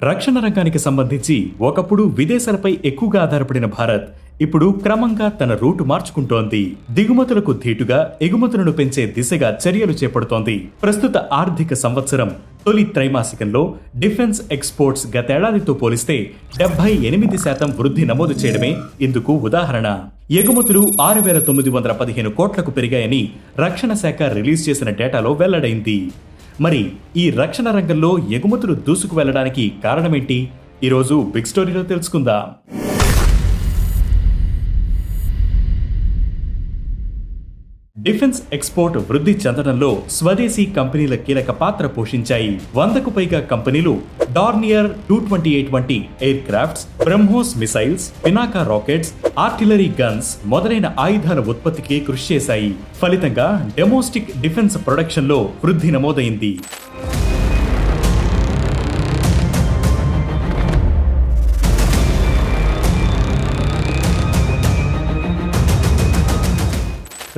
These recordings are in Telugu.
రక్షణ రంగానికి సంబంధించి ఒకప్పుడు విదేశాలపై ఎక్కువగా ఆధారపడిన భారత్ ఇప్పుడు క్రమంగా తన రూటు మార్చుకుంటోంది. దిగుమతులకు ధీటుగా ఎగుమతులను పెంచే దిశగా చర్యలు చేపడుతోంది. ప్రస్తుత ఆర్థిక సంవత్సరం తొలి త్రైమాసికంలో డిఫెన్స్ ఎక్స్పోర్ట్స్ గతేడాదితో పోలిస్తే 78% వృద్ధి నమోదు చేయడమే ఇందుకు ఉదాహరణ. ఎగుమతులు 6,915 కోట్లకు పెరిగాయని రక్షణ శాఖ రిలీజ్ చేసిన డేటాలో వెల్లడైంది. మరి ఈ రక్షణ రంగంలో ఎగుమతులు దూసుకు వెళ్లడానికి కారణమేంటి? ఈరోజు బిగ్ స్టోరీలో తెలుసుకుందాం. డిఫెన్స్ ఎక్స్పోర్ట్ వృద్ధి చెందడంలో స్వదేశీ కంపెనీల కీలక పాత్ర పోషించాయి. 100కు పైగా కంపెనీలు డార్నియర్ 228 వంటి aircrafts, BrahMos missiles, Pinaka rockets, artillery guns మొదలైన ఆయుధాల ఉత్పత్తికి కృషి చేశాయి. ఫలితంగా డొమెస్టిక్ డిఫెన్స్ ప్రొడక్షన్ లో వృద్ధి నమోదైంది.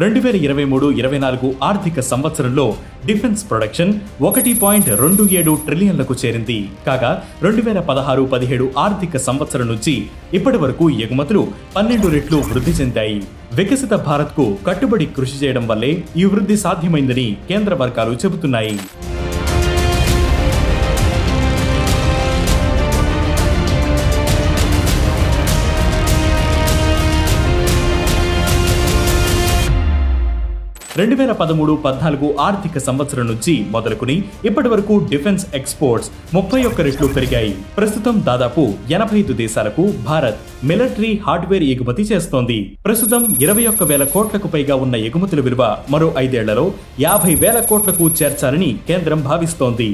రెండు 2023-24 ఆర్థిక సంవత్సరంలో డిఫెన్స్ ప్రొడక్షన్ 1.27 ట్రిలియన్లకు చేరింది. కాగా 2016-17 ఆర్థిక సంవత్సరం నుంచి ఇప్పటి వరకు ఎగుమతులు 12 రెట్లు వృద్ధి చెందాయి. వికసిత భారత్కు కట్టుబడి కృషి చేయడం వల్లే ఈ వృద్ధి సాధ్యమైందని కేంద్ర వర్గాలు చెబుతున్నాయి. రెండు 2013-14 ఆర్థిక సంవత్సరం నుంచి మొదలుకుని ఇప్పటి వరకు డిఫెన్స్ ఎక్స్పోర్ట్స్ 31 రెట్లు పెరిగాయి. ప్రస్తుతం దాదాపు 85 దేశాలకు భారత్ మిలిటరీ హార్డ్వేర్ ఎగుమతి చేస్తోంది. ప్రస్తుతం 21,000 కోట్లకు పైగా ఉన్న ఎగుమతుల విలువ మరో 5 ఏళ్లలో 50,000 కోట్లకు చేర్చాలని కేంద్రం భావిస్తోంది.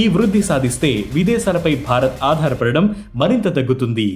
ఈ వృద్ధి సాధిస్తే విదేశాలపై భారత్ ఆధారపడడం మరింత తగ్గుతుంది.